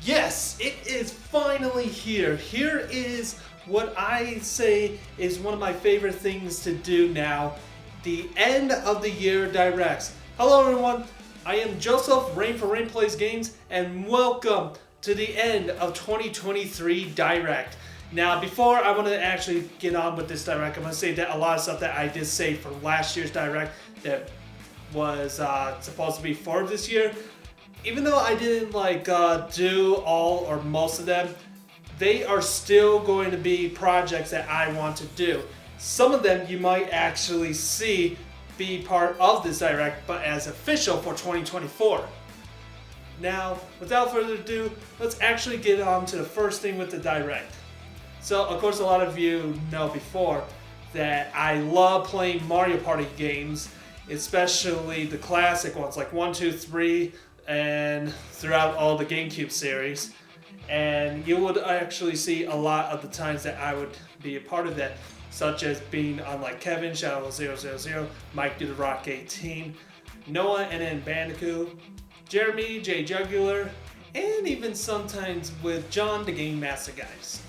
Yes, it is finally here. Here is what I say is one of my favorite things to do now. The end of the year directs. Hello everyone, I am Joseph, Rain for RAINPlaysGames, and welcome to the end of 2023 Direct. Now, before I want to actually get on with this Direct, I'm going to say that a lot of stuff that I did say for last year's Direct that was supposed to be for this year, even though I didn't do all or most of them, they are still going to be projects that I want to do. Some of them you might actually see be part of this Direct, but as official for 2024. Now, without further ado, let's actually get on to the first thing with the Direct. So, of course, a lot of you know before that I love playing Mario Party games, especially the classic ones like 1, 2, 3, and throughout all the GameCube series. And you would actually see a lot of the times that I would be a part of that, such as being on like Kevin, Shadow 000, Mike Do the Rock 18, Noah and Bandicoot, Jeremy, J Jugular, and even sometimes with John the Game Master guys.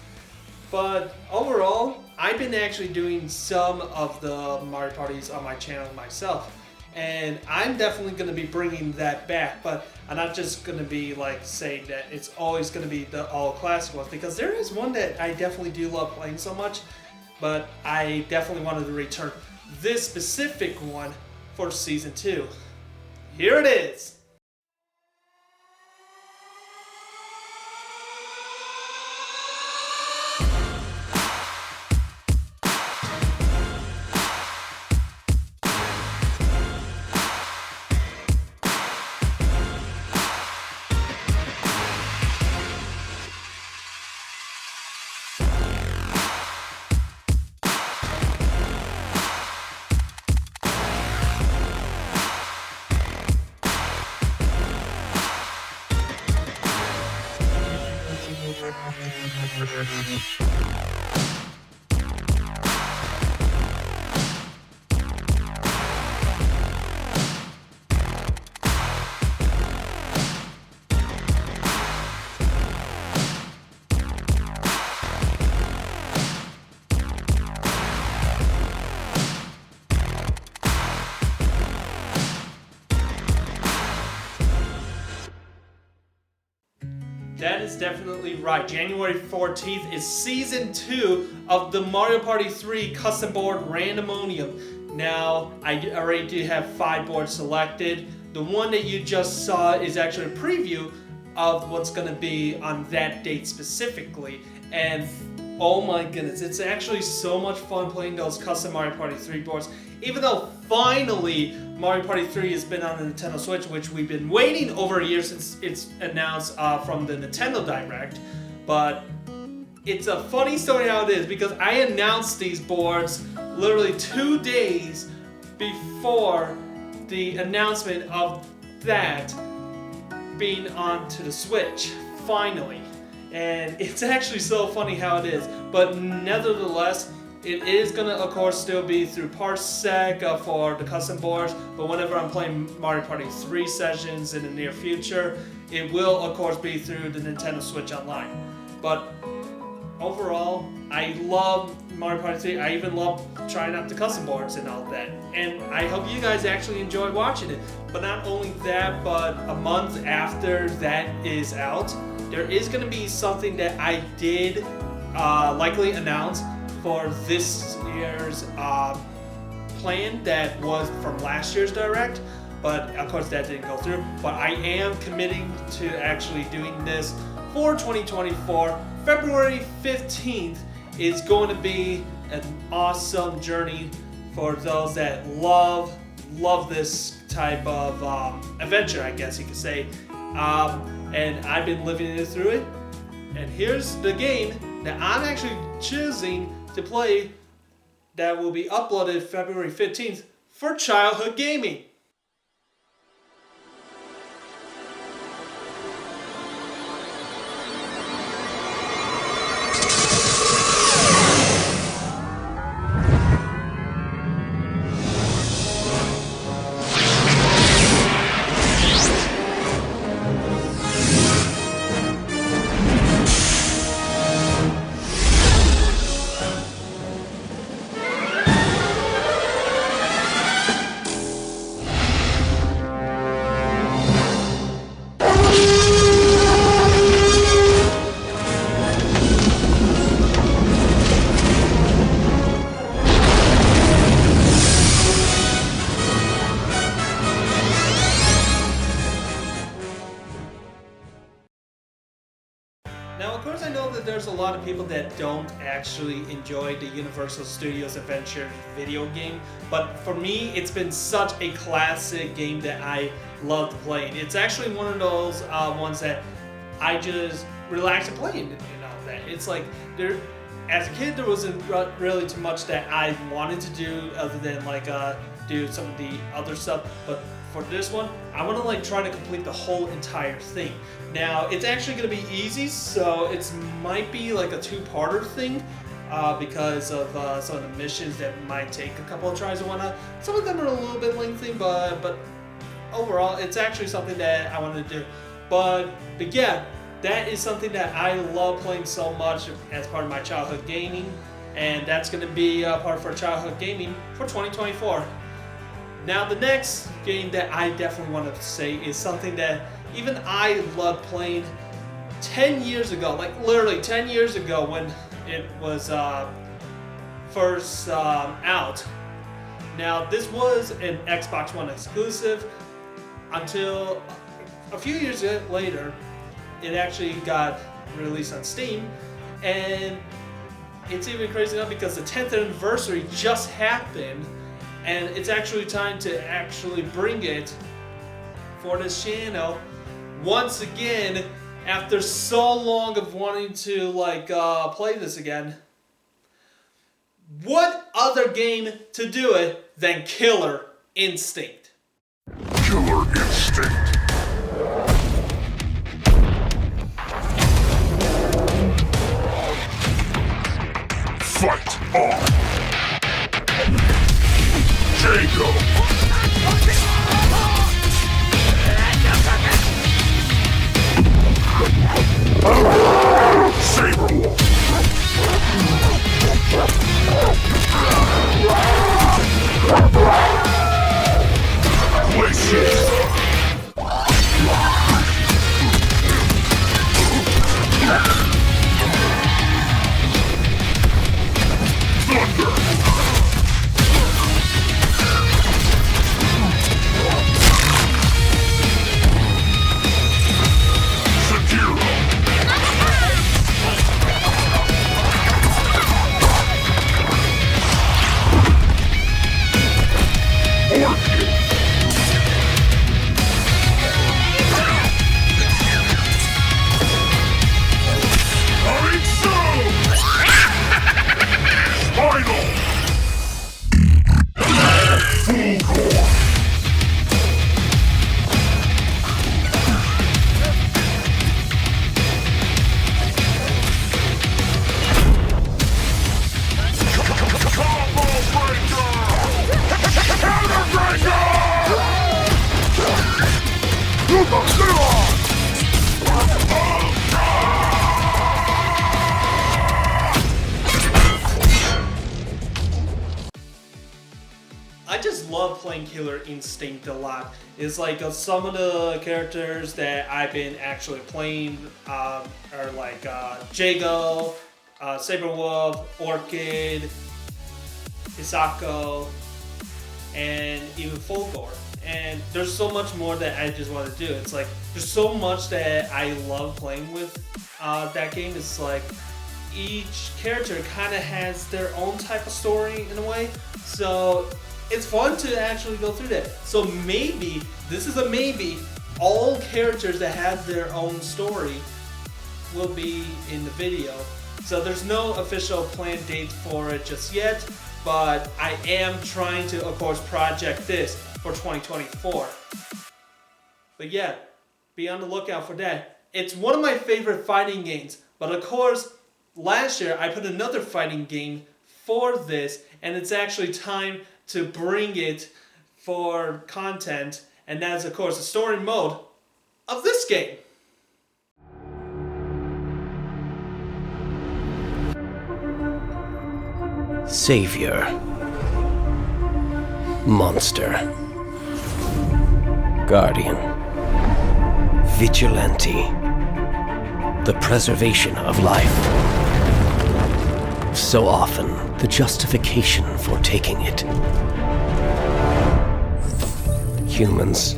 But overall, I've been actually doing some of the Mario Parties on my channel myself. And I'm definitely going to be bringing that back, but I'm not just going to be saying that it's always going to be the all classic ones, because there is one that I definitely do love playing so much, but I definitely wanted to return this specific one for Season 2. Here it is! That is definitely right. January 14th is Season 2 of the Mario Party 3 Custom Board Randomonium. Now, I already do have 5 boards selected. The one that you just saw is actually a preview of what's going to be on that date specifically. And oh my goodness, it's actually so much fun playing those custom Mario Party 3 boards. Even though finally Mario Party 3 has been on the Nintendo Switch, which we've been waiting over a year since it's announced from the Nintendo Direct. But it's a funny story how it is, because I announced these boards literally 2 days before the announcement of that being onto the Switch, finally. And it's actually so funny how it is, but nevertheless, it is going to, of course, still be through Parsec for the custom boards, but whenever I'm playing Mario Party 3 sessions in the near future, it will, of course, be through the Nintendo Switch Online. But overall, I love Mario Party 3. I even love trying out the custom boards and all that. And I hope you guys actually enjoy watching it. But not only that, but a month after that is out, there is going to be something that I did likely announce for this year's plan that was from last year's Direct, but of course that didn't go through. But I am committing to actually doing this for 2024. February 15th is going to be an awesome journey for those that love this type of adventure, I guess you could say. And I've been living it through it. And here's the game that I'm actually choosing to play that will be uploaded February 15th for childhood gaming. lot of people that don't actually enjoy the Universal Studios Adventure video game, but for me, it's been such a classic game that I loved playing. It's actually one of those ones that I just relax and play. That it's like there. As a kid, there wasn't really too much that I wanted to do other than like do some of the other stuff. But for this one, I want to like try to complete the whole entire thing. Now, it's actually going to be easy, so it might be like a two-parter thing because of some of the missions that might take a couple of tries and whatnot. Some of them are a little bit lengthy, but overall, it's actually something that I want to do. But yeah. That is something that I love playing so much as part of my childhood gaming, and that's going to be part of our childhood gaming for 2024. Now, the next game that I definitely want to say is something that even I loved playing 10 years ago, like literally 10 years ago when it was first out. Now, this was an Xbox One exclusive until a few years later. It actually got released on Steam, and it's even crazy enough because the 10th anniversary just happened, and it's actually time to actually bring it for this channel once again after so long of wanting to like play this again. What other game to do it than Killer Instinct? Killer Instinct. Fight on! Jacob! Saberwolf! Glacius! Thunder! Sekiro! Orchid! Coming soon! Final! Full core! Combo breaker! Counter breaker! To the zero! I just love playing Killer Instinct a lot. It's like some of the characters that I've been actually playing are like Jago, Saberwolf, Orchid, Hisako, and even Fulgore. And there's so much more that I just want to do. It's like there's so much that I love playing with that game. It's like each character kind of has their own type of story in a way. So it's fun to actually go through that. So maybe, this is a maybe, all characters that have their own story will be in the video. So there's no official planned date for it just yet, but I am trying to, of course, project this for 2024. But yeah, be on the lookout for that. It's one of my favorite fighting games, but of course, last year I put another fighting game for this, and it's actually time to bring it for content, and that is of course the story mode of this game. Savior. Monster. Guardian. Vigilante. The preservation of life. So often, the justification for taking it. Humans,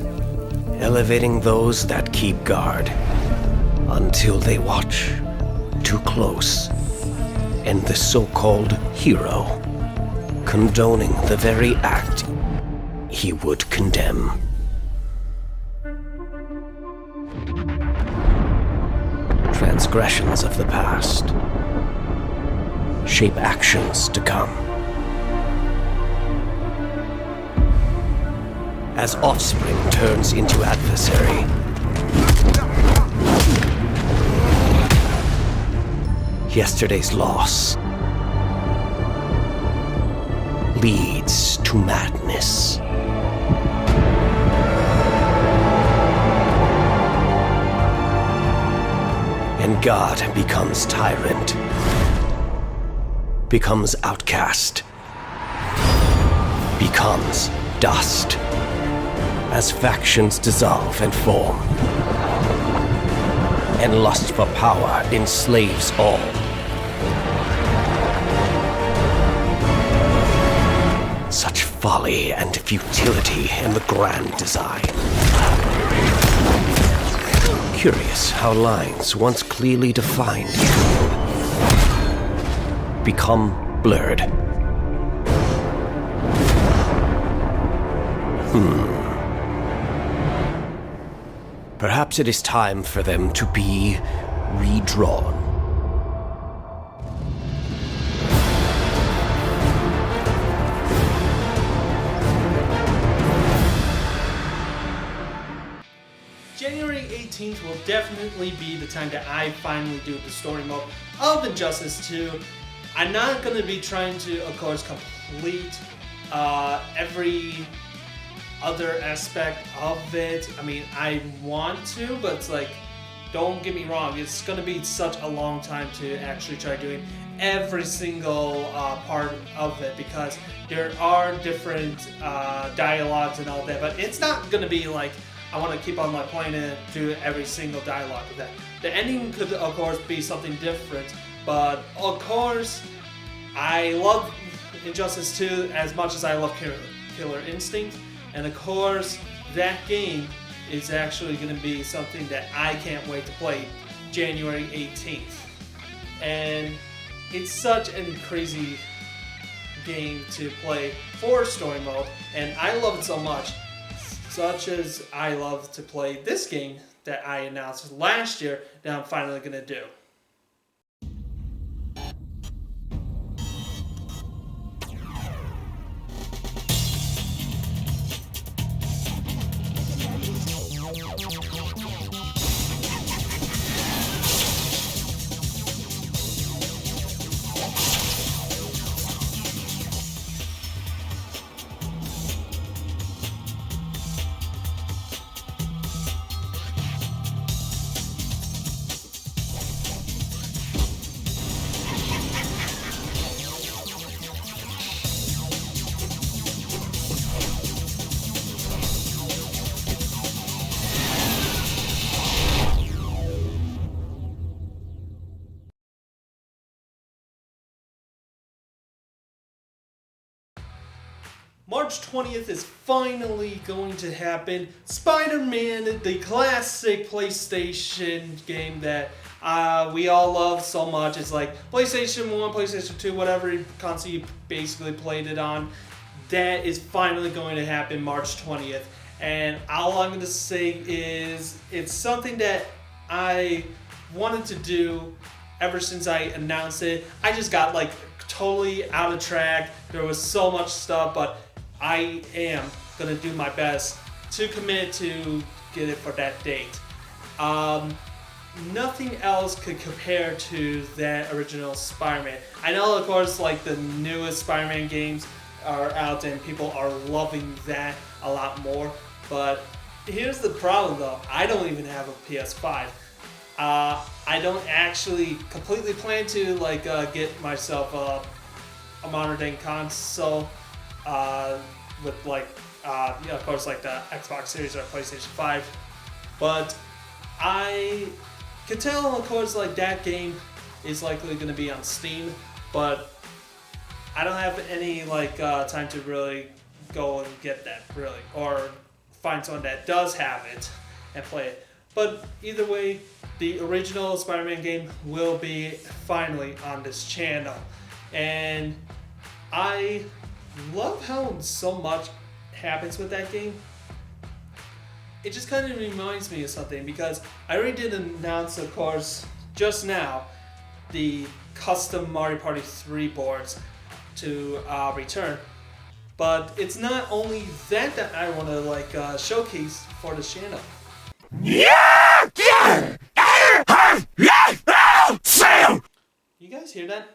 elevating those that keep guard, until they watch too close, and the so-called hero condoning the very act he would condemn. Transgressions of the past shape actions to come. As offspring turns into adversary, yesterday's loss leads to madness. And God becomes tyrant, becomes outcast, becomes dust, as factions dissolve and form, and lust for power enslaves all. Such folly and futility in the grand design. Curious how lines once clearly defined become blurred. Perhaps it is time for them to be redrawn. January 18th will definitely be the time that I finally do the story mode of Injustice 2. I'm not going to be trying to, of course, complete every other aspect of it. I mean, I want to, but it's like, don't get me wrong, it's going to be such a long time to actually try doing every single part of it, because there are different dialogues and all that, but it's not going to be like I want to keep on like playing it, do every single dialogue of that. The ending could, of course, be something different, but of course, I love Injustice 2 as much as I love Killer Instinct, and of course, that game is actually going to be something that I can't wait to play January 18th. And it's such a crazy game to play for story mode, and I love it so much. Such as I love to play this game that I announced last year that I'm finally going to do. March 20th is finally going to happen. Spider-Man, the classic PlayStation game that we all love so much. It's like PlayStation 1, PlayStation 2, whatever console you basically played it on. That is finally going to happen March 20th. And all I'm going to say is it's something that I wanted to do ever since I announced it. I just got like totally out of track. There was so much stuff, but I am going to do my best to commit to get it for that date. Nothing else could compare to that original Spider-Man. I know, of course, like the newest Spider-Man games are out and people are loving that a lot more, but here's the problem though. I don't even have a PS5. I don't actually completely plan to like get myself a modern day console with like of course like the Xbox Series or PlayStation 5, but I can tell, of course, like that game is likely going to be on Steam, but I don't have any like time to really go and get that really, or find someone that does have it and play it. But either way, the original Spider-Man game will be finally on this channel. And I love how so much happens with that game. It just kind of reminds me of something, because I already did announce, of course, just now, the custom Mario Party 3 boards to return. But it's not only that I want to showcase for the channel. You guys hear that?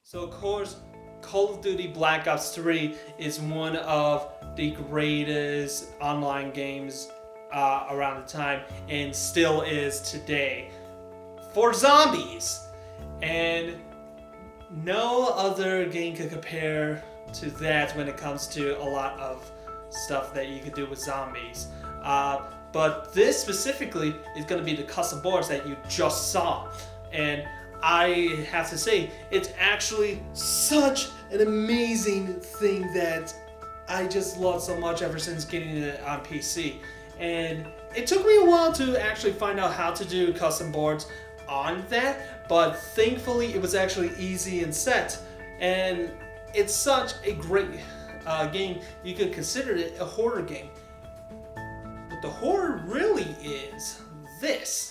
So of course, Call of Duty Black Ops 3 is one of the greatest online games around the time, and still is today, for zombies. And no other game could compare to that when it comes to a lot of stuff that you could do with zombies. But this specifically is going to be the custom boards that you just saw. And I have to say, it's actually such an amazing thing that I just love so much ever since getting it on PC. And it took me a while to actually find out how to do custom boards on that, but thankfully it was actually easy and set. And it's such a great game, you could consider it a horror game. But the horror really is this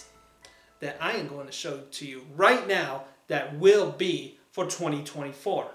that I am going to show to you right now that will be for 2024.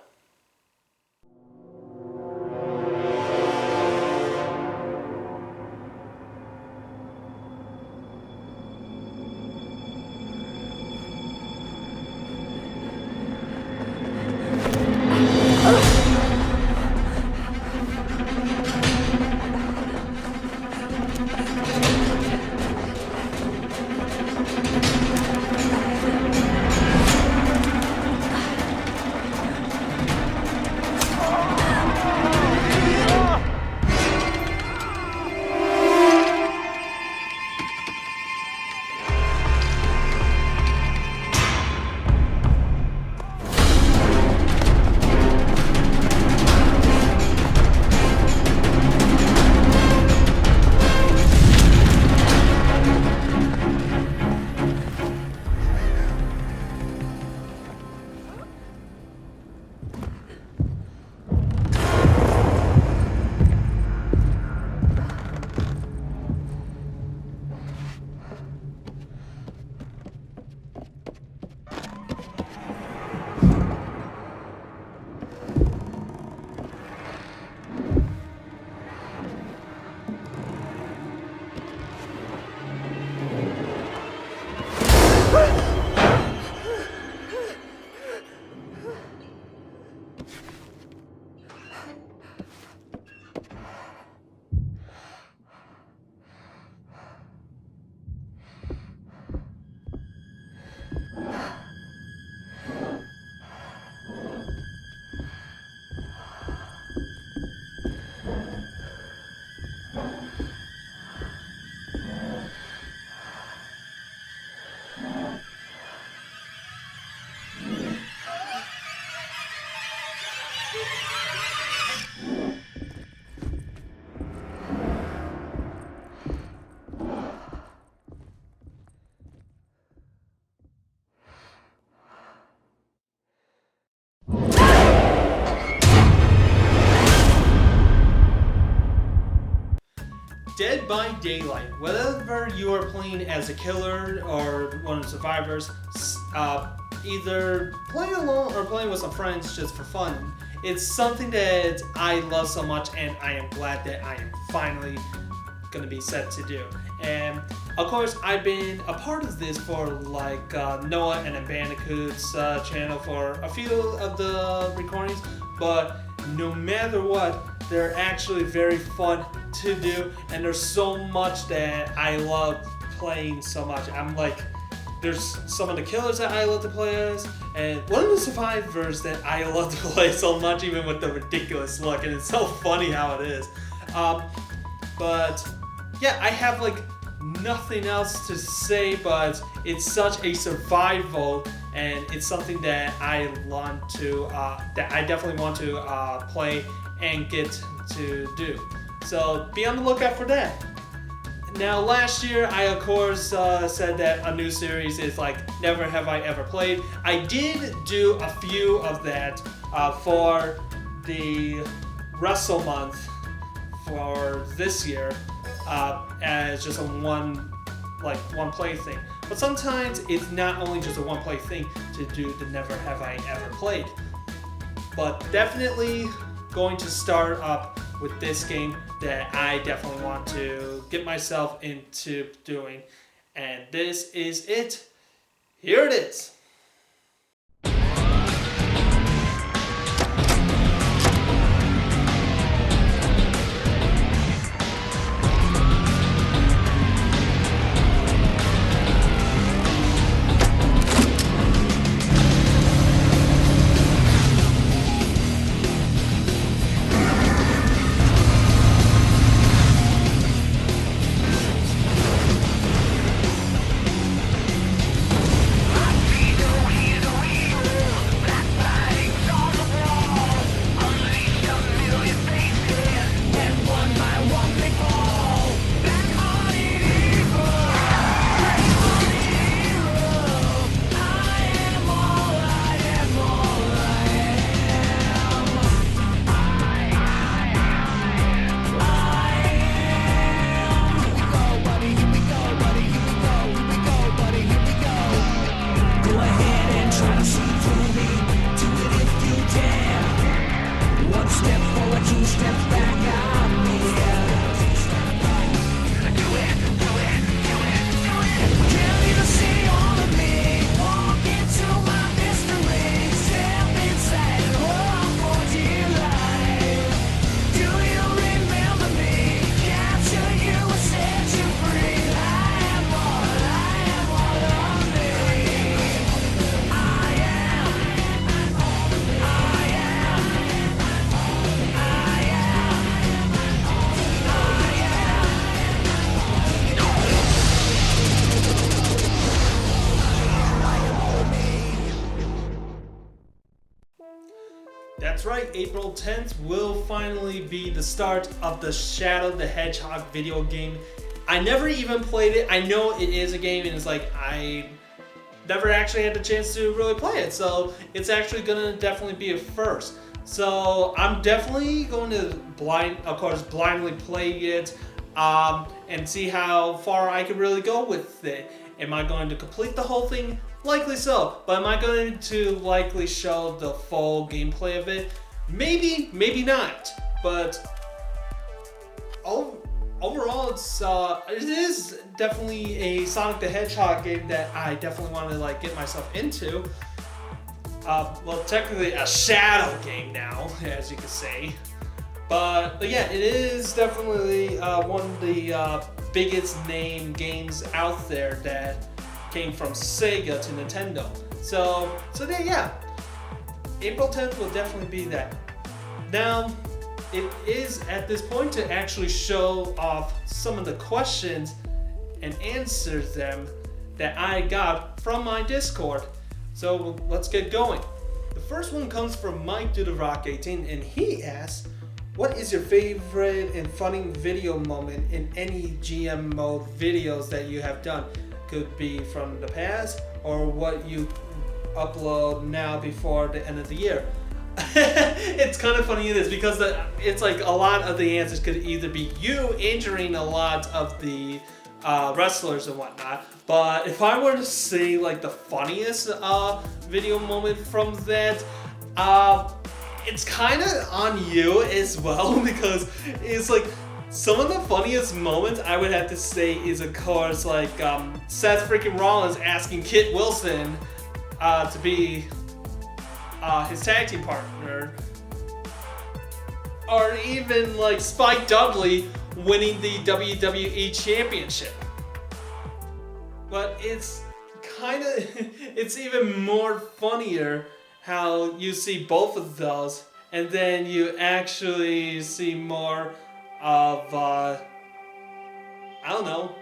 Dead by Daylight. Whether you are playing as a killer or one of the survivors, either playing alone or playing with some friends just for fun, it's something that I love so much, and I am glad that I am finally gonna be set to do. And of course, I've been a part of this for like Noah and Bandicoot's channel for a few of the recordings, but no matter what, they're actually very fun to do, and there's so much that I love playing so much. I'm like, there's some of the killers that I love to play as, and one of the survivors that I love to play so much, even with the ridiculous look, and it's so funny how it is. But yeah, I have like nothing else to say, but it's such a survival, and it's something that I want to, that I definitely want to play and get to do. So be on the lookout for that. Now, last year, I of course said that a new series is like Never Have I Ever Played. I did do a few of that for the Wrestle Month for this year as just a one play thing. But sometimes it's not only just a one play thing to do the Never Have I Ever Played. But definitely going to start up with this game that I definitely want to get myself into doing. And this is it. Here it is. That's right, April 10th will finally be the start of the Shadow the Hedgehog video game. I never even played it. I know it is a game, and it's like I never actually had the chance to really play it, so it's actually gonna definitely be a first. So I'm definitely going to blindly play it and see how far I can really go with it. Am I going to complete the whole thing? Likely so, but am I going to likely show the full gameplay of it? Maybe, maybe not. But overall, it is definitely a Sonic the Hedgehog game that I definitely want to like get myself into. Well, technically a Shadow game now, as you could say. But yeah, it is definitely one of the biggest name games out there that came from Sega to Nintendo. So yeah, April 10th will definitely be that. Now, it is at this point to actually show off some of the questions and answer them that I got from my Discord. So let's get going. The first one comes from Mike Do the Rock 18, and he asks, what is your favorite and funny video moment in any GM mode videos that you have done? Could be from the past or what you upload now before the end of the year. It's kind of funny in this because it's like a lot of the answers could either be you injuring a lot of the wrestlers and whatnot. But if I were to say like the funniest video moment from that, it's kind of on you as well because it's like some of the funniest moments I would have to say is of course like Seth freaking Rollins asking Kit Wilson to be his tag team partner, or even like Spike Dudley winning the WWE Championship. But it's it's even more funnier how you see both of those, and then you actually see more of I don't know.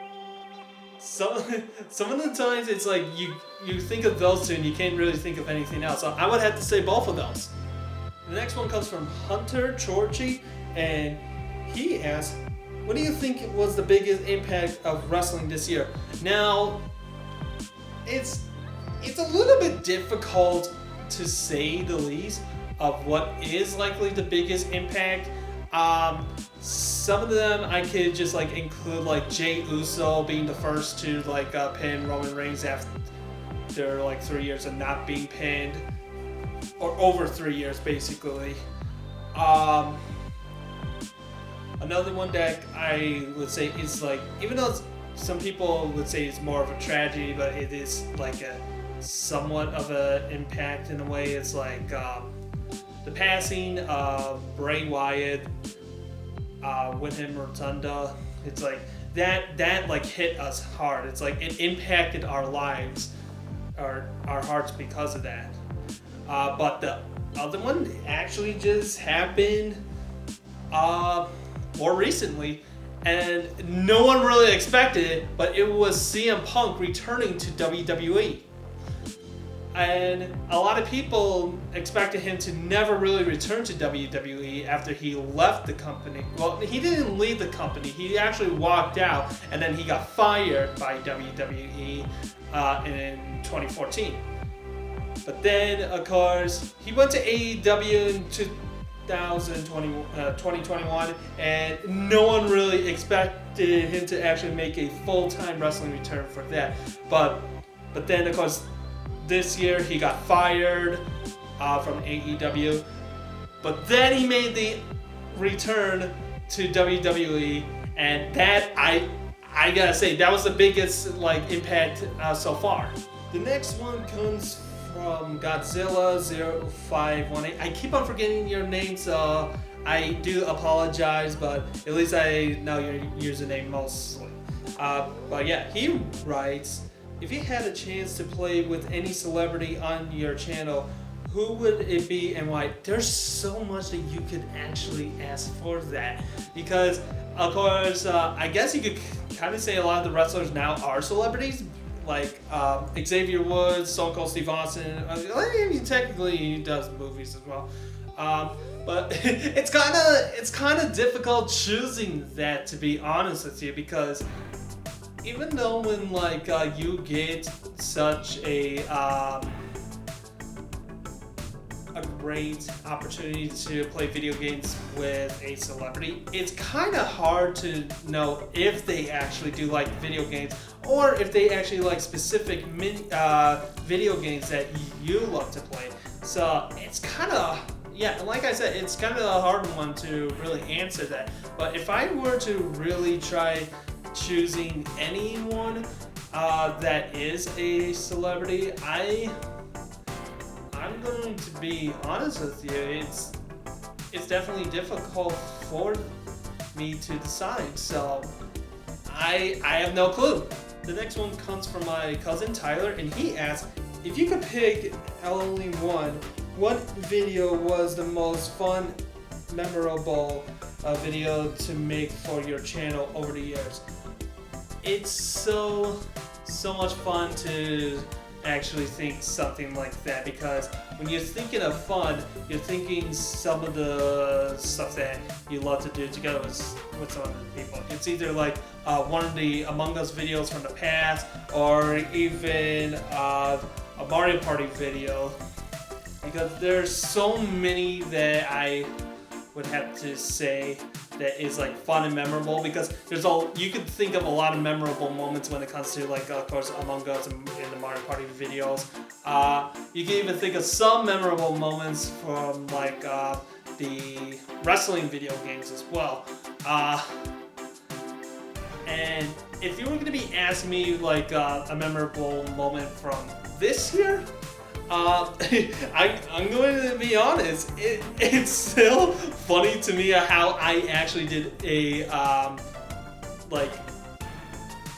Some of the times it's like you think of those two and you can't really think of anything else. So I would have to say both of those. The next one comes from Hunter Chorchi, and he asks, what do you think was the biggest impact of wrestling this year? Now, it's a little bit difficult to say the least of what is likely the biggest impact. Some of them I could just like include like Jey Uso being the first to like pin Roman Reigns after like 3 years of not being pinned, or over 3 years basically. Another one that I would say is like, even though some people would say it's more of a tragedy, but it is like a somewhat of an impact in a way. It's like the passing of Bray Wyatt, Wyndham Rotunda. It's like that like hit us hard. It's like it impacted our lives, our hearts because of that. But the other one actually just happened more recently, and no one really expected it, but it was CM Punk returning to WWE. And a lot of people expected him to never really return to WWE after he left the company. Well, he didn't leave the company. He actually walked out, and then he got fired by WWE in 2014. But then, of course, he went to AEW in 2021, and no one really expected him to actually make a full-time wrestling return for that. But then, of course, this year he got fired from AEW, but then he made the return to WWE, and that I gotta say that was the biggest like impact so far. The next one comes from Godzilla 0518. I keep on forgetting your name, so I do apologize, but at least I know your username mostly. But yeah, he writes, if you had a chance to play with any celebrity on your channel, who would it be and why? There's so much that you could actually ask for that, because of course I guess you could kind of say a lot of the wrestlers now are celebrities, like Xavier Woods, Stone Cold Steve Austin. I mean, technically he does movies as well, but it's kind of difficult choosing that, to be honest with you, because even though when like you get such a great opportunity to play video games with a celebrity, it's kind of hard to know if they actually do like video games, or if they actually like specific video games that you love to play. So it's kind of, yeah, like I said, it's kind of a hard one to really answer that. But if I were to really try choosing anyone that is a celebrity, I'm going to be honest with you. It's definitely difficult for me to decide. So I have no clue. The next one comes from my cousin Tyler, and he asks, if you could pick only one, what video was the most fun, memorable video to make for your channel over the years? It's so much fun to actually think something like that, because when you're thinking of fun, you're thinking some of the stuff that you love to do together with some other people. It's either like one of the Among Us videos from the past, or even a Mario Party video. because there's so many that I would have to say that is like fun and memorable, because there's you could think of a lot of memorable moments when it comes to like of course Among Us and the Mario Party videos. You can even think of some memorable moments from like the wrestling video games as well. And if you were going to be asking me like a memorable moment from this year, I'm going to be honest. It's still funny to me how I actually did a like,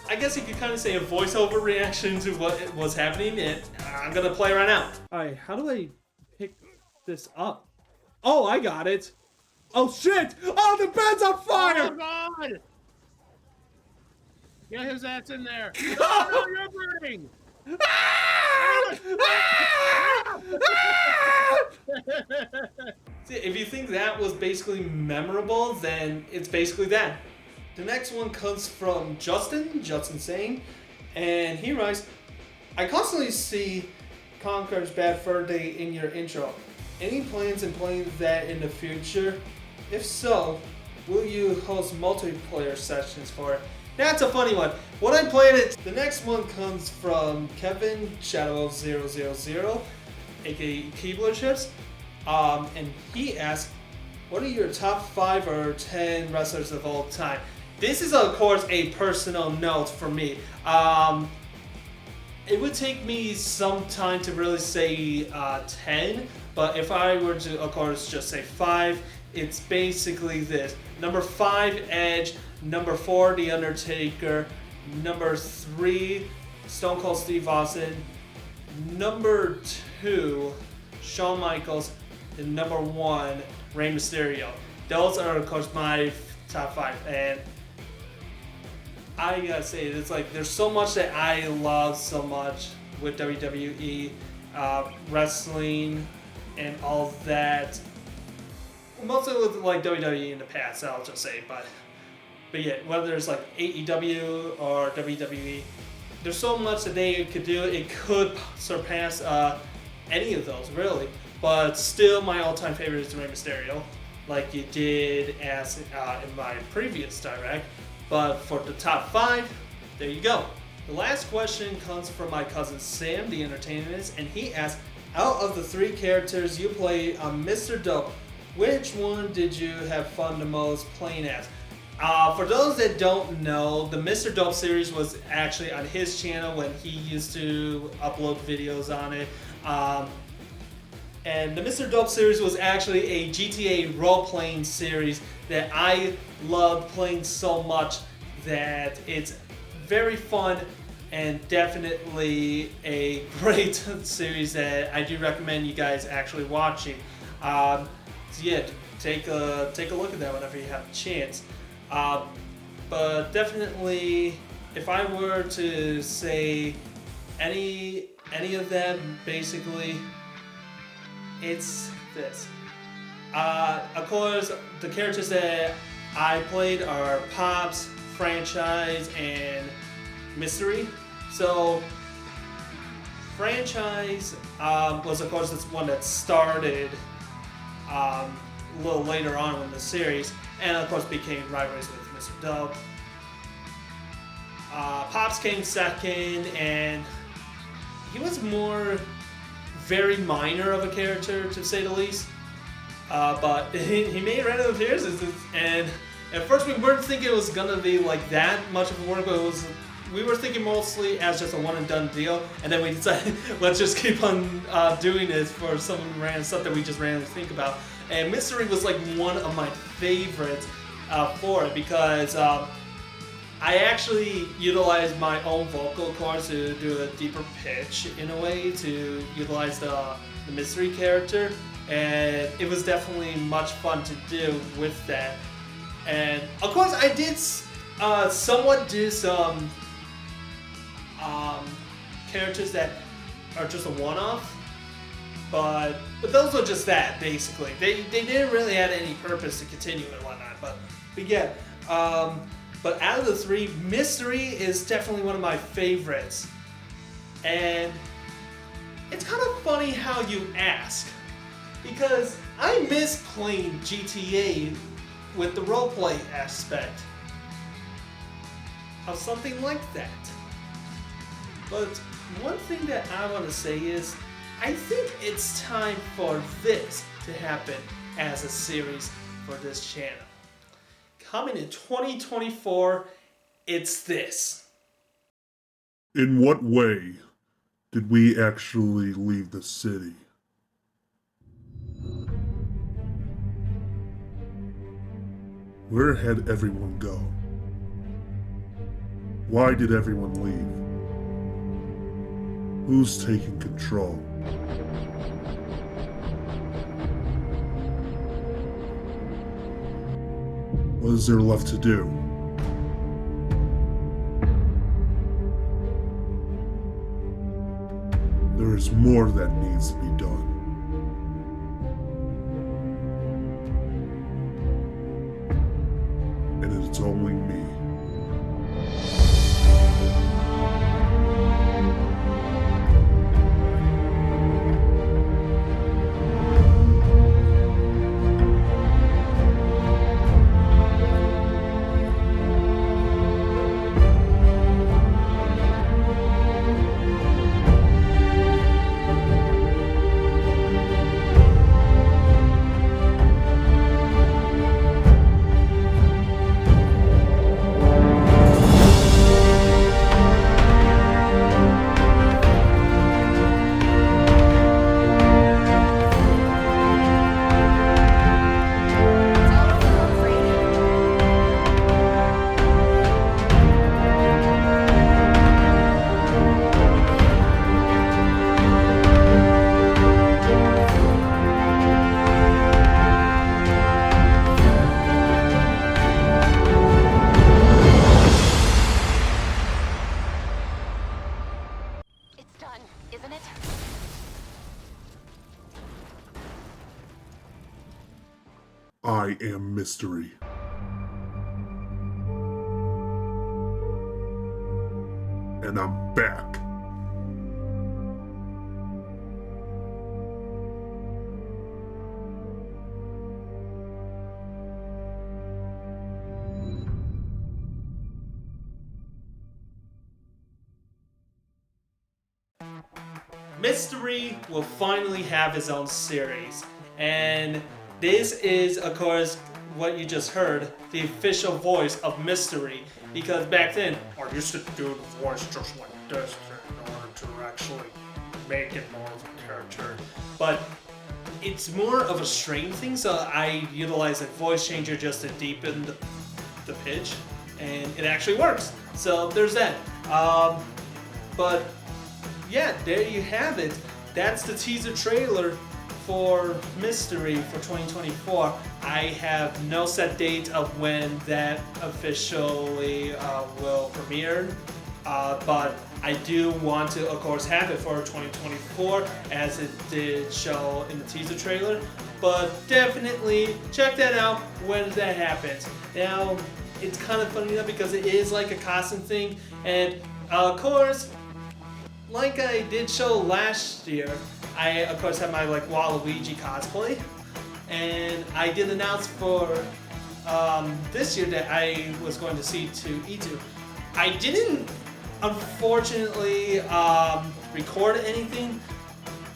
I guess you could kind of say a voiceover reaction to what was happening, and I'm gonna play right now. All right, how do I pick this up? Oh, I got it. Oh shit! Oh, the bed's on fire! Oh God! Get his ass in there! Oh, no, you're burning! See, if you think that was basically memorable, then it's basically that. The next one comes from Justin saying, and he writes, I constantly see Conker's Bad Fur Day in your intro. Any plans in playing that in the future? If so, will you host multiplayer sessions for it? That's a funny one. When I played it, the next one comes from Kevin Shadow of 000, aka Keebler Chips, and he asked, what are your top 5 or 10 wrestlers of all time? This is of course a personal note for me. It would take me some time to really say 10, but if I were to of course just say 5, it's basically this. Number 5, Edge. Number 4, The Undertaker. Number 3, Stone Cold Steve Austin. Number 2, Shawn Michaels. And number 1, Rey Mysterio. Those are of course my top 5. And I gotta say, it's like there's so much that I love so much with WWE, wrestling, and all that. Mostly with like WWE in the past, I'll just say, but yeah, whether it's like AEW or WWE, there's so much that they could do. It could surpass any of those, really. But still, my all-time favorite is Rey Mysterio, like you did as in my previous direct. But for the top 5, there you go. The last question comes from my cousin Sam, the Entertainment, and he asked, out of the 3 characters you play on Mr. Dope, which one did you have fun the most playing as? For those that don't know, the Mr. Dope series was actually on his channel when he used to upload videos on it. And the Mr. Dope series was actually a GTA role-playing series that I loved playing so much that it's very fun and definitely a great series that I do recommend you guys actually watching. So yeah, take a look at that whenever you have a chance. But definitely, if I were to say any of them, basically, it's this. Of course, the characters that I played are Pops, Franchise, and Mystery. So, Franchise was of course this one that started a little later on in the series, and of course became rivalries with Mr. Dope. Pops came second, and he was more very minor of a character, to say the least. But he made random appearances, and at first we weren't thinking it was gonna be like that much of a work, but we were thinking mostly as just a one and done deal, and then we decided let's just keep on doing this for some random stuff that we just randomly think about. And Mystery was like one of my favorites for it, because I actually utilized my own vocal cords to do a deeper pitch in a way to utilize the Mystery character, and it was definitely much fun to do with that. And of course I did somewhat do some characters that are just a one-off, but those were just that, basically. They didn't really add any purpose to continue and whatnot, but yeah. But out of the 3, Mystery is definitely one of my favorites. And it's kind of funny how you ask, because I miss playing GTA with the roleplay aspect of something like that. But one thing that I want to say is, I think it's time for this to happen as a series for this channel. Coming in 2024, it's this. In what way did we actually leave the city? Where had everyone go? Why did everyone leave? Who's taking control? What is there left to do? There is more that needs to be done. And it's only me. Isn't it? I am mystery. And I'm back. Mystery will finally have his own series, and this is, of course, what you just heard, the official voice of Mystery, because back then, I used to do the voice just like this in order to actually make it more of a character. But it's more of a strain thing, so I utilize a voice changer just to deepen the pitch, and it actually works. So there's that. But yeah, there you have it. That's the teaser trailer for Mystery for 2024. I have no set date of when that officially will premiere, but I do want to, of course, have it for 2024 as it did show in the teaser trailer. But definitely check that out when that happens. Now, it's kind of funny though because it is like a costume thing, and of course, like I did show last year, I of course have my like Waluigi cosplay, and I did announce for this year that I was going to C2E2. I didn't unfortunately record anything,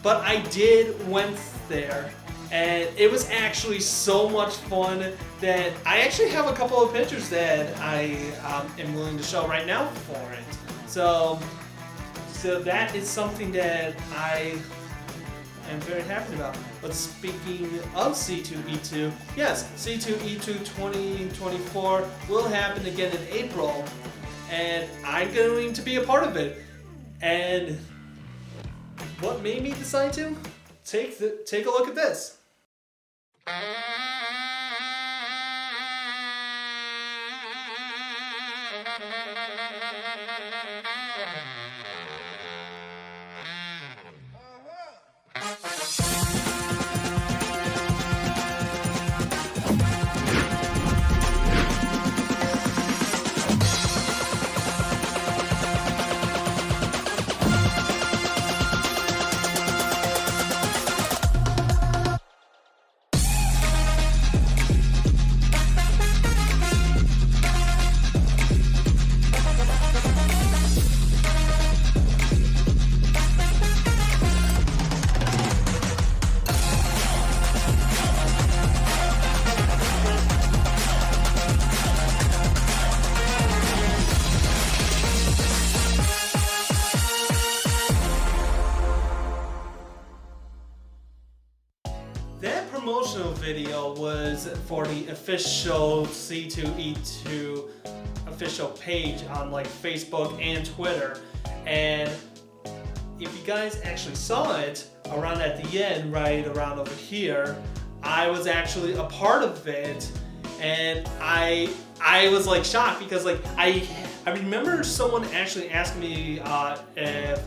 but I did went there, and it was actually so much fun that I actually have a couple of pictures that I am willing to show right now for it. So that is something that I am very happy about. But speaking of C2E2, yes, C2E2 2024 will happen again in April, and I'm going to be a part of it. And what made me decide to? Take a look at this. video was for the official C2E2 official page on like Facebook and Twitter. And if you guys actually saw it around at the end, right around over here, I was actually a part of it, and I was like shocked because like I remember someone actually asked me if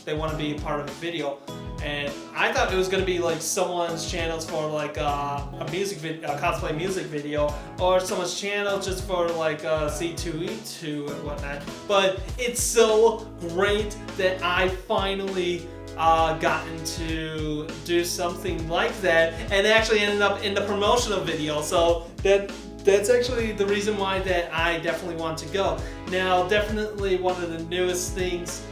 they want to be a part of a video, and I thought it was gonna be like someone's channels for like a music video, a cosplay music video, or someone's channel just for like C2E2 and whatnot. But it's so great that I finally gotten to do something like that, and actually ended up in the promotional video. So that's actually the reason why that I definitely want to go. Now, definitely one of the newest things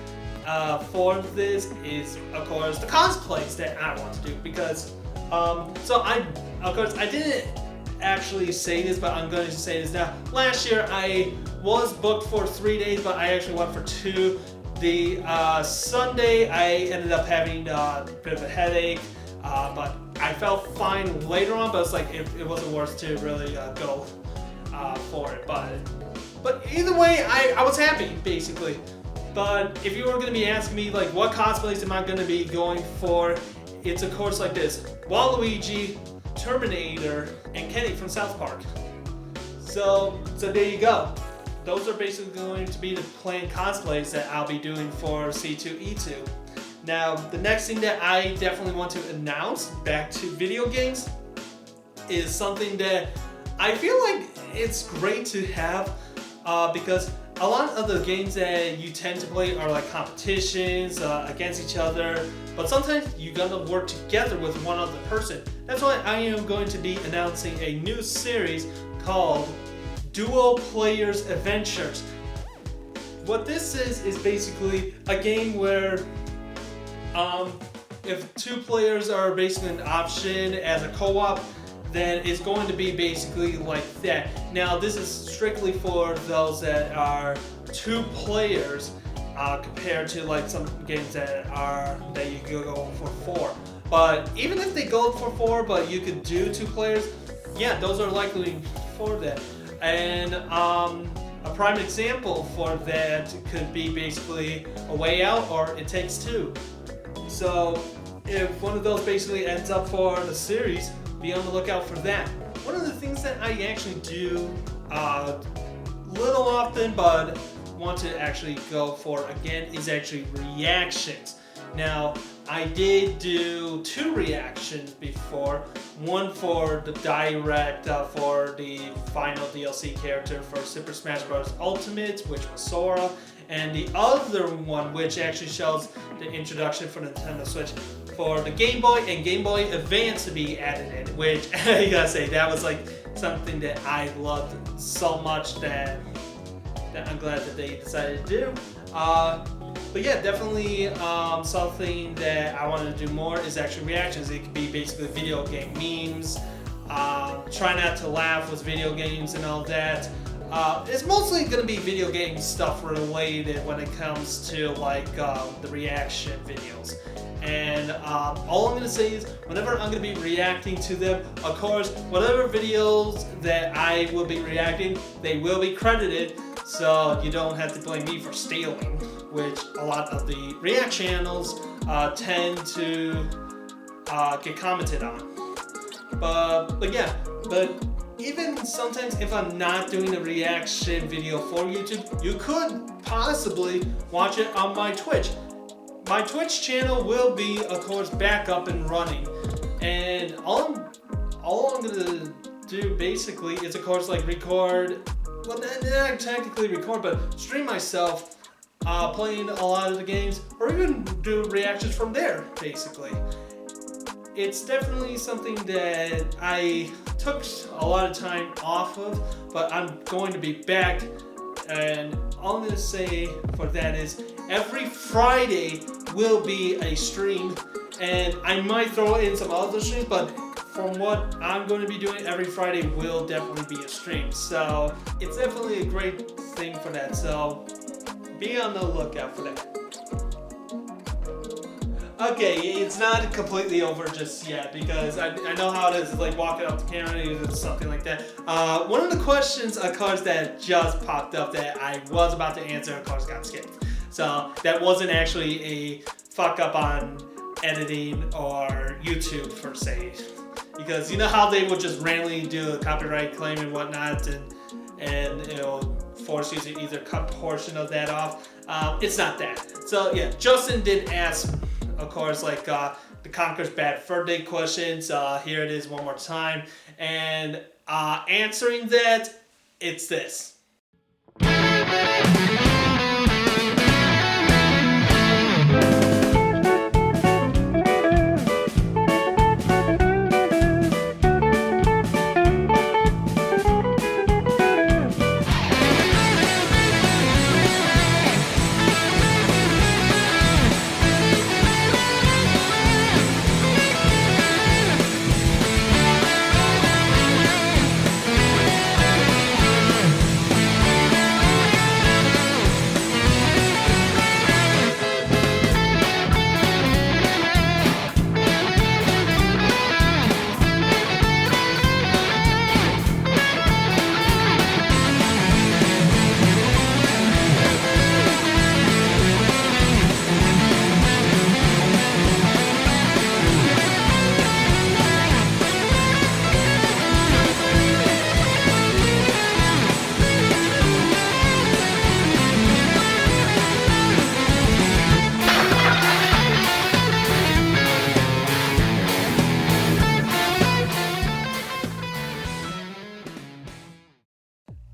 for this is, of course, the cosplays that I want to do, because so of course I didn't actually say this, but I'm going to say this now. Last year I was booked for 3 days, but I actually went for 2. The Sunday I ended up having a bit of a headache, but I felt fine later on, but it's like it wasn't worth to really go for it. But either way, I was happy, basically. But if you were going to be asking me like what cosplays am I going to be going for, it's of course like this: Waluigi, Terminator, and Kenny from South Park. So there you go. Those are basically going to be the planned cosplays that I'll be doing for C2E2. Now, the next thing that I definitely want to announce, back to video games, is something that I feel like it's great to have, because a lot of the games that you tend to play are like competitions against each other, but sometimes you gotta work together with one other person. That's why I am going to be announcing a new series called Duo Players Adventures. What this is basically a game where if 2 players are basically an option as a co-op, then it's going to be basically like that. Now, this is strictly for those that are 2 players compared to like some games that you could go for 4. But even if they go for 4, but you could do 2 players, yeah, those are likely for that. And a prime example for that could be basically A Way Out or It Takes 2. So if one of those basically ends up for the series, be on the lookout for that. One of the things that I actually do little often, but want to actually go for again, is actually reactions. Now, I did do 2 reactions before. One for the direct for the final DLC character for Super Smash Bros. Ultimate, which was Sora, and the other one, which actually shows the introduction for Nintendo Switch for the Game Boy and Game Boy Advance to be added in, which I gotta say, that was like something that I loved so much that I'm glad that they decided to do. But yeah, definitely something that I want to do more is actually reactions. It could be basically video game memes, try not to laugh with video games and all that. It's mostly going to be video game stuff related when it comes to like the reaction videos. And all I'm going to say is whenever I'm going to be reacting to them, of course, whatever videos that I will be reacting, they will be credited, so you don't have to blame me for stealing, which a lot of the React channels tend to get commented on. But yeah, but even sometimes if I'm not doing a reaction video for YouTube, you could possibly watch it on my Twitch. My Twitch channel will be, of course, back up and running, and all I'm gonna do basically is, of course, like record, well, not technically record, but stream myself playing a lot of the games, or even do reactions from there, basically. It's definitely something that I took a lot of time off of, but I'm going to be back, and all I'm going to say for that is every Friday will be a stream, and I might throw in some other streams, but from what I'm going to be doing, every Friday will definitely be a stream. So it's definitely a great thing for that. So be on the lookout for that. Okay, it's not completely over just yet because I know how it is. It's like walking up the camera or something like that. One of the questions, of course, that just popped up that I was about to answer, of course, got skipped. So that wasn't actually a fuck up on editing or YouTube per se, because you know how they would just randomly do a copyright claim and whatnot, and it'll force you to either cut a portion of that off. It's not that. So yeah, Justin did ask, of course, like the Conker's Bad Fur Day questions. Here it is one more time, and answering that, it's this.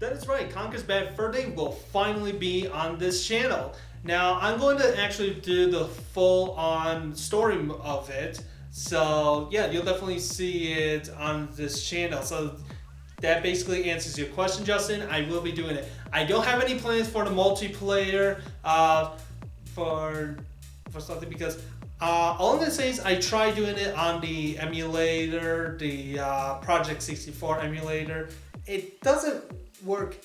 That is right, Conker's Bad Fur Day will finally be on this channel. Now, I'm going to actually do the full-on story of it. So, yeah, you'll definitely see it on this channel. So, that basically answers your question, Justin. I will be doing it. I don't have any plans for the multiplayer for something because all I'm going to say is I tried doing it on the emulator, the Project 64 emulator. It doesn't work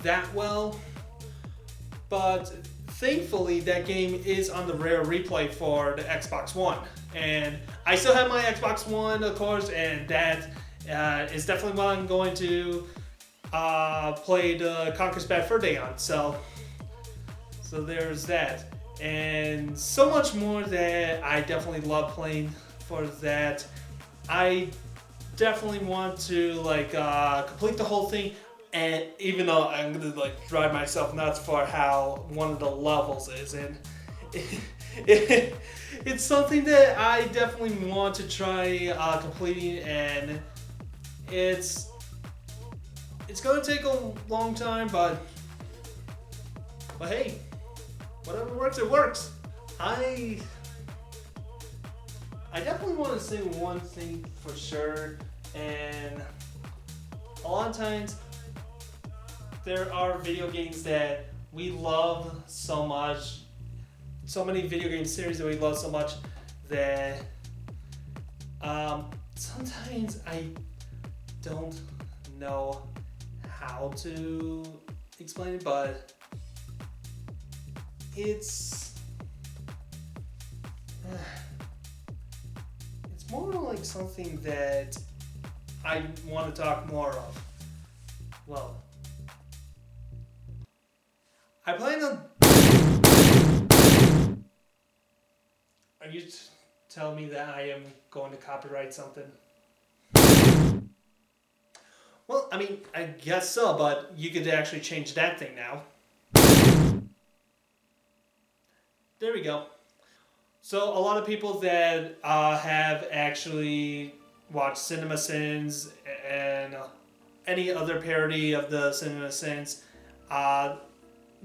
that well, but thankfully that game is on the rare replay for the Xbox One, and I still have my Xbox One, of course, and that is definitely what I'm going to play the Conker's Bad Fur Day on. So there's that, and so much more that I definitely love playing for that. I definitely want to complete the whole thing. And even though I'm gonna drive myself nuts for how one of the levels is, and it's something that I definitely want to try completing, and it's gonna take a long time, but hey, whatever works, it works. I definitely want to say one thing for sure, and a lot of times there are video games that we love so much, so many video game series that we love so much that sometimes I don't know how to explain it, but it's more like something that I want to talk more of. Well, I plan on. Are you telling me that I am going to copyright something? Well, I mean, I guess so, but you could actually change that thing now. There we go. So a lot of people that have actually watched Cinema Sins and any other parody of the Cinema Sins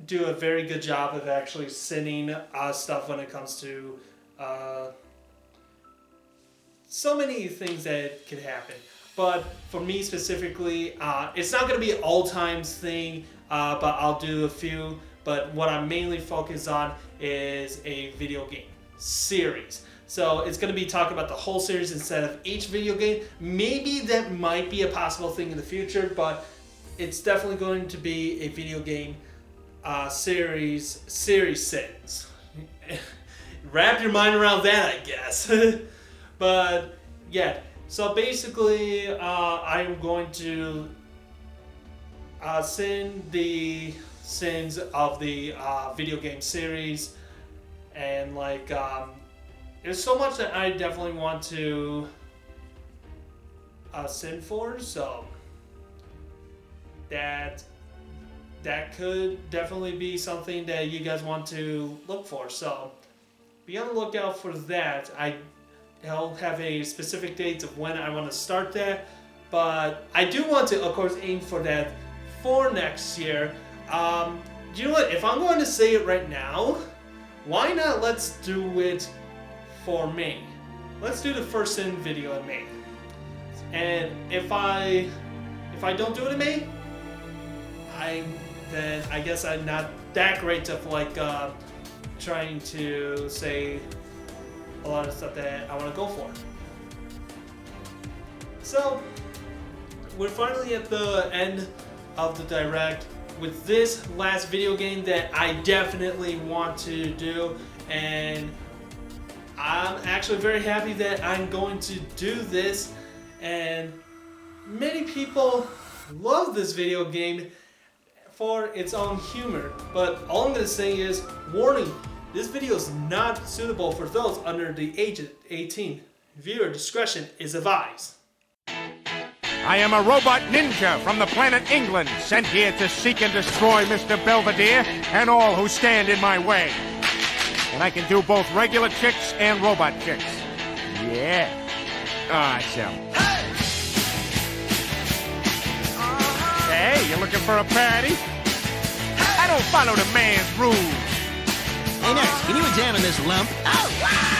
do a very good job of actually sinning stuff when it comes to so many things that could happen. But for me specifically, it's not going to be an all times thing, but I'll do a few. But what I'm mainly focused on is a video game series. So it's going to be talking about the whole series instead of each video game. Maybe that might be a possible thing in the future, but it's definitely going to be a video game series sentence. wrap your mind around that, I guess. But yeah, so basically, I'm going to sin the sins of the video game series, and like there's so much that I definitely want to sin for, so that could definitely be something that you guys want to look for. So be on the lookout for that. I'll have a specific date of when I want to start that, but I do want to, of course, aim for that for next year. You know what? If I'm going to say it right now, why not let's do it for May? Let's do the first sin video in May. And if I don't do it in May, then I guess I'm not that great of like trying to say a lot of stuff that I want to go for. So we're finally at the end of the direct with this last video game that I definitely want to do, and I'm actually very happy that I'm going to do this. And many people love this video game for its own humor, but all I'm going to say is, warning, this video is not suitable for those under the age of 18. Viewer discretion is advised. I am a robot ninja from the planet England, sent here to seek and destroy Mr. Belvedere and all who stand in my way. And I can do both regular chicks and robot chicks. Yeah. Awesome. Hey, you looking for a patty? I don't follow the man's rules. Hey, nurse, can you examine this lump? Oh, wow!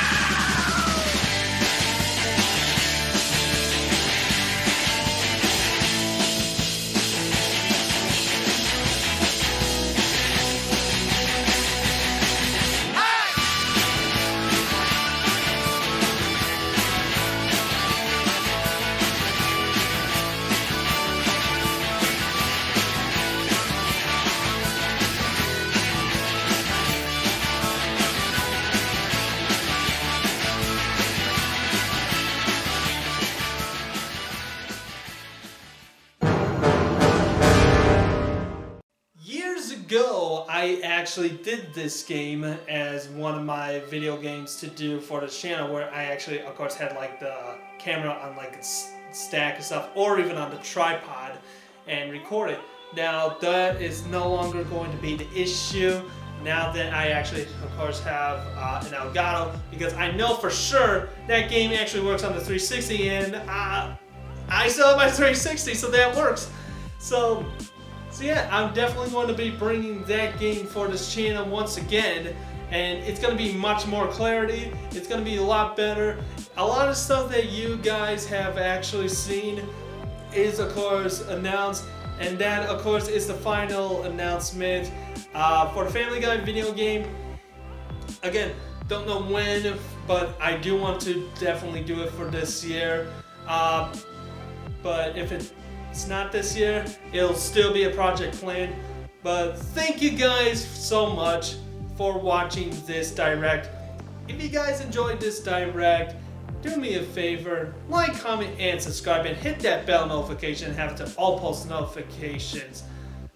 Ago, I actually did this game as one of my video games to do for the channel, where I actually, of course, had like the camera on like a stack and stuff, or even on the tripod, and record it. Now that is no longer going to be the issue now that I actually, of course, have an Elgato, because I know for sure that game actually works on the 360, and I still have my 360, so that works. So yeah, I'm definitely going to be bringing that game for this channel once again, and it's going to be much more clarity, it's going to be a lot better. A lot of stuff that you guys have actually seen is, of course, announced, and that, of course, is the final announcement for the Family Guy video game. Again, don't know when, but I do want to definitely do it for this year. But if it's not this year, it'll still be a project plan. But thank you guys so much for watching this direct. If you guys enjoyed this direct, do me a favor, like, comment, and subscribe, and hit that bell notification and have it to all post notifications.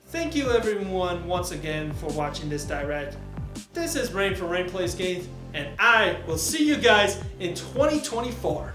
Thank you everyone once again for watching this direct. This is Rain for Rain Plays Games, and I will see you guys in 2024.